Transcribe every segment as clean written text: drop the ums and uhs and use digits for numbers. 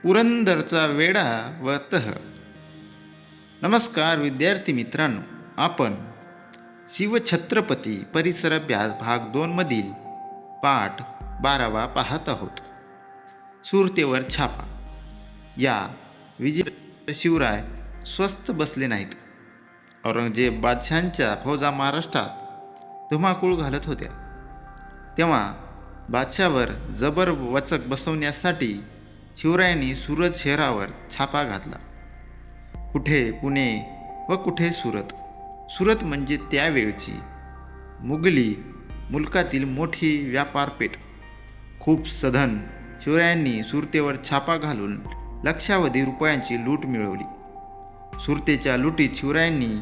पुरंदरचा वेडा व तह. नमस्कार विद्यार्थी मित्रांनो, आपण शिवछत्रपती परिसर अभ्यास भाग 2 मधील पाठ 12वा पाहत आहोत. सुरतेवर छापा. या विजय शिवराय स्वस्थ बसले नाहीत. औरंगजेब बादशाहांच्या फौजा महाराष्ट्रात धुमाकूळ घालत होत्या. तेव्हा बादशाहावर जबर वचक बसवण्यासाठी शिवरायांनी सुरत शहरावर छापा घातला. कुठे पुणे व कुठे सुरत. सुरत म्हणजे त्यावेळची मुघली मुलकातील मोठी व्यापारपेठ. खूप सधन शिवरायांनी सुरतेवर छापा घालून लक्षावधी रुपयांची लूट मिळवली. सुरतेच्या लुटीत शिवरायांनी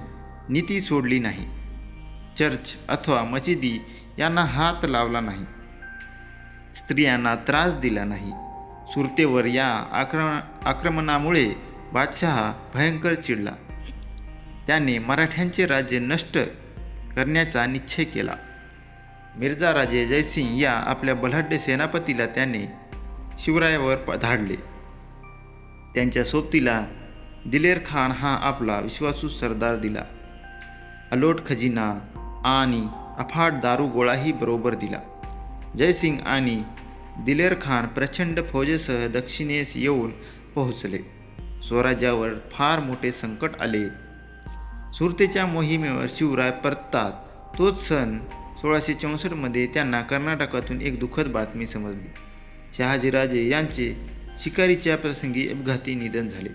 नीती सोडली नाही. चर्च अथवा मशिदी यांना हात लावला नाही. स्त्रियांना त्रास दिला नाही. सुरतेवर या आक्रमणामुळे बादशाह भयंकर चिडला. त्याने मराठ्यांचे राज्य नष्ट करण्याचा निश्चय केला. मिर्झा राजे जयसिंग या आपल्या बलाढ्य सेनापतीला त्याने शिवरायावर धाडले. त्यांच्या सोबतीला दिलेर खान हा आपला विश्वासू सरदार दिला. अलोट खजिना आणि अफाट दारुगोळाही बरोबर दिला. जयसिंग आणि दिलेर खान प्रचंड फौजेसह दक्षिणेस येऊन पोहोचले. स्वराज्यावर फार मोठे संकट आले. सुरतेच्या मोहिमेवर शिवराय परततात तोच सन 1664 मध्ये त्यांना कर्नाटकातून एक दुःखद बातमी समजली. शहाजीराजे यांचे शिकारीच्या प्रसंगी अपघाती निधन झाले.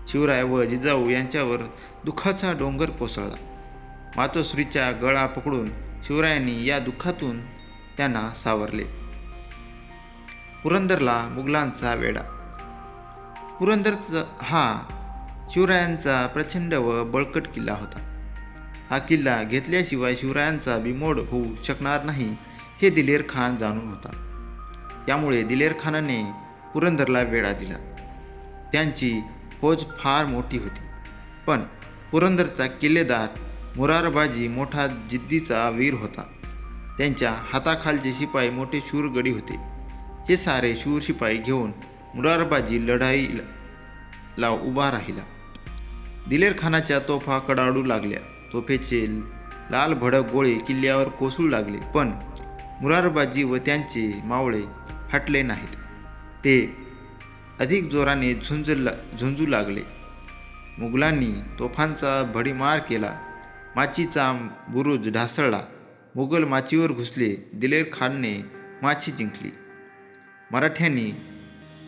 शिवराय व जिजाऊ यांच्यावर दुःखाचा डोंगर कोसळला. मातोश्रीचा गळा पकडून शिवरायांनी या दुःखातून त्यांना सावरले. पुरंदरला मुघलांचा वेढा. पुरंदर हा शिवरायांचा प्रचंड व बळकट किल्ला होता. हा किल्ला घेतल्याशिवाय शिवरायांचा बिमोड होऊ शकणार नाही हे दिलेर खान जाणून होता. त्यामुळे दिलेर खानाने पुरंदरला वेढा दिला. त्यांची फौज फार मोठी होती, पण पुरंदरचा किल्लेदार मुरारबाजी मोठा जिद्दीचा वीर होता. त्यांच्या हाताखालचे शिपाई मोठे शूरगडी होते. हे सारे शूर शिपाई घेऊन मुरारबाजी लढाईला उभा राहिला. दिलेर खानाच्या तोफा कडाडू लागल्या. तोफेचे लाल भडक गोळे किल्ल्यावर कोसळू लागले, पण मुरारबाजी व त्यांचे मावळे हटले नाहीत. ते अधिक जोराने झुंजू लागले. मुघलांनी तोफांचा भडीमार केला. माचीचा बुरुज ढासळला. मुघल माचीवर घुसले. दिलेर खानने माची जिंकली. मराठ्यांनी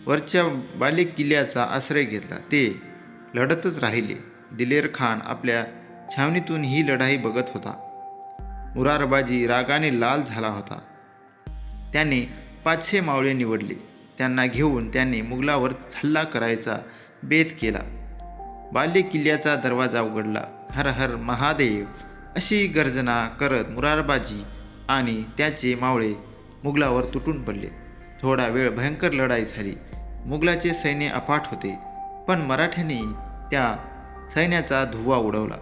वरच्या बालेक किल्ल्याचा आश्रय घेतला. ते लढतच राहिले. दिलेर खान आपल्या छावणीतून ही लढाई बघत होता. मुरारबाजी रागाने लाल झाला होता. त्याने 500 मावळे निवडले. त्यांना घेऊन त्याने मुघलावर हल्ला करायचा बेत केला. बाले किल्ल्याचा दरवाजा उघडला. हर हर महादेव अशी गर्जना करत मुरारबाजी आणि त्याचे मावळे मुघलावर तुटून पडले. थोडा वेळ भयंकर लढाई झाली. मुघलाचे सैन्य अफाट होते, पण मराठ्यांनी त्या सैन्याचा धुव्वा उडवला.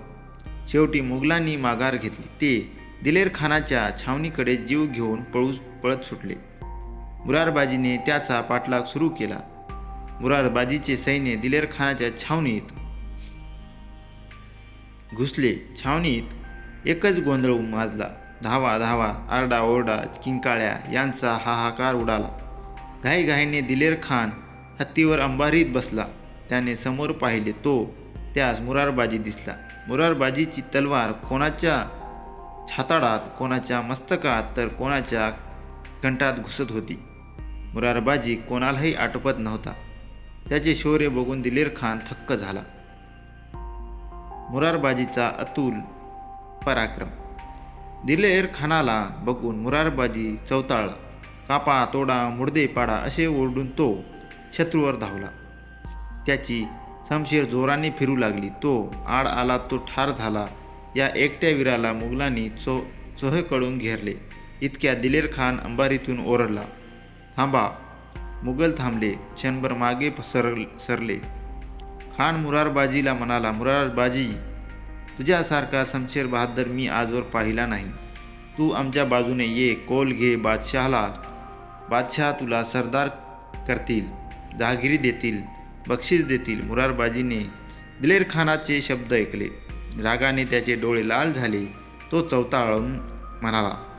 शेवटी मुघलांनी माघार घेतली. ते दिलेर खानाच्या छावणीकडे जीव घेऊन पळत सुटले. मुरारबाजीने त्याचा पाठलाग सुरू केला. मुरारबाजीचे सैन्य दिलेर खानाच्या छावणीत घुसले. छावणीत एकच गोंधळ माजला. धावा धावा, आरडाओरडा, किंकाळ्या यांचा हाहाकार उडाला. घाईघाईने दिलेर खान हत्तीवर अंबारीत बसला. त्याने समोर पाहिले तो त्यास मुरारबाजी दिसला. मुरारबाजीची तलवार कोणाच्या छाताडात, कोणाच्या मस्तकात तर कोणाच्या कंठात घुसत होती. मुरारबाजी कोणालाही आटोपत नव्हता. त्याचे शौर्य बघून दिलेर खान थक्क झाला. मुरारबाजीचा अतुल पराक्रम. दिलेर खानाला बघून मुरारबाजी चवताळला. कापा, तोडा, मुडदे पाडा असे ओरडून तो शत्रूवर धावला. त्याची शमशीर जोराने फिरू लागली. तो आड आला तो ठार झाला. या एकट्या वीराला मुघलांनी चोहेकडून घेरले. इतक्या दिलेर खान अंबारीतून ओरडला, थांबा. मुघल थांबले. क्षणभर मागे सरले. खान मुरारबाजीला म्हणाला, मुरारबाजी, तुझ्यासारखा शमशेर बहादर मी आजवर पाहिला नाही. तू आमच्या बाजूने ये. कौल घे बादशाह तुला सरदार करतील. जहागिरी देतील, बक्षीस देतील. मुरारबाजीने दिलेर खानाचे शब्द ऐकले. रागाने त्याचे डोळे लाल झाले. तो चवताळून म्हणाला,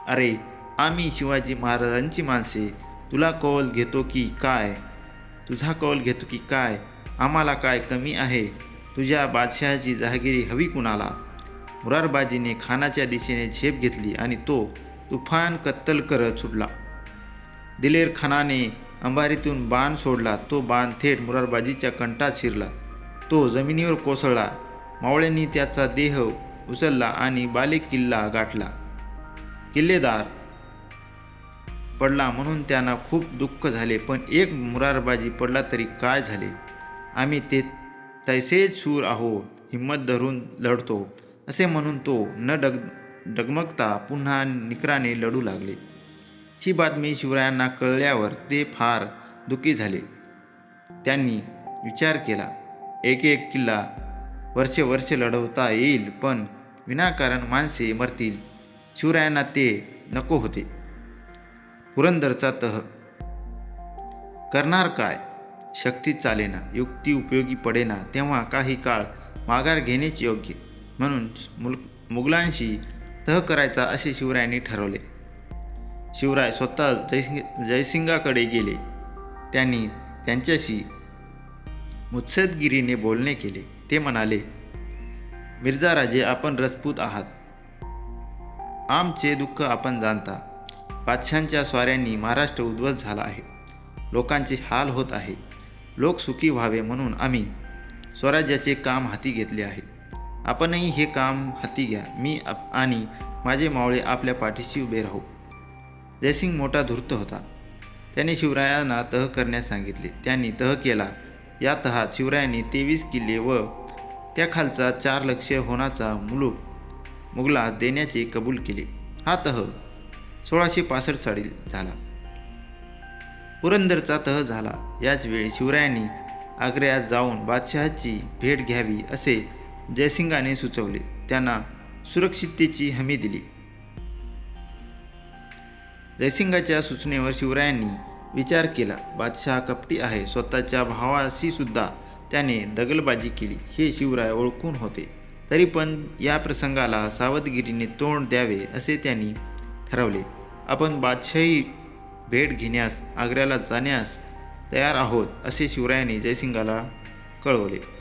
अरे, आम्ही शिवाजी महाराजांची माणसे. तुझा कौल घेतो की काय? आम्हाला काय कमी आहे? तुझ्या बादशहाची जहागिरी हवी कुणाला? मुरारबाजीने खानाच्या दिशेने झेप घेतली आणि तो तुफान कत्तल करत सुटला. दिलेर खानाने अंबारीतून बाण सोडला. तो बाण थेट मुरारबाजीच्या कंठात शिरला. तो जमिनीवर कोसळला. मावळ्यांनी त्याचा देह उचलला आणि बालेक किल्ला गाठला. किल्लेदार पडला म्हणून त्यांना खूप दुःख झाले. पण एक मुरारबाजी पडला तरी काय झाले? आम्ही ते तैसेच शूर आहोत, हिंमत धरून लढतो असे म्हणून तो न डगमगता पुन्हा निकराने लढू लागले. ही बातमी शिवरायांना कळल्यावर ते फार दुःखी झाले. त्यांनी विचार केला, एक किल्ला वर्षे लढवता येईल, पण विनाकारण माणसे मरतील. शिवरायांना ते नको होते. पुरंदरचा तह करणार काय? शक्ती चालेना, युक्ती उपयोगी पडेना. तेव्हा काही काळ माघार घेणेच योग्य. म्हणून मुघलांशी तह करायचा असे शिवरायांनी ठरवले. शिवराय स्वतः जयसिंगाकडे गेले. त्यांनी त्यांच्याशी मुत्सद्देगिरीने बोलणे केले. ते म्हणाले, मिर्झा राजे, आपण राजपूत आहात. आमचे दुःख आपण जाणता. बादशाहांच्या स्वाऱ्यांनी महाराष्ट्र उद्ध्वस्त झाला आहे. लोकांचे हाल होत आहे. लोक सुखी व्हावे म्हणून आम्ही स्वराज्याचे काम हाती घेतले आहे. आपणही हे काम हाती घ्या. मी आणि माझे मावळे आपल्या पाठीशी उभे राहू. जयसिंग मोठा धूर्त होता. त्याने शिवरायांना तह करण्यास सांगितले. त्यांनी तह केला. या तहात शिवरायांनी 23 किल्ले व त्याखालचा 4 लक्ष होणाचा मुघलास देण्याचे कबूल केले. हा तह 1665 साली झाला. पुरंदरचा तह झाला. याच वेळी शिवरायांनी आग्र्यात जाऊन बादशहाची भेट घ्यावी असे जयसिंगाने सुचवले. त्यांना सुरक्षिततेची हमी दिली. जयसिंगाच्या सूचनेवर शिवरायांनी विचार केला. बादशहा कपटी आहे. स्वतःच्या भावाशी सुद्धा त्याने दगलबाजी केली हे शिवराय ओळखून होते. तरी पण या प्रसंगाला सावधगिरीने तोंड द्यावे असे त्यांनी ठरवले. आपण बादशाही भेट घेण्यास आग्र्याला जाण्यास तयार आहोत असे शिवरायांनी जयसिंगाला कळवले.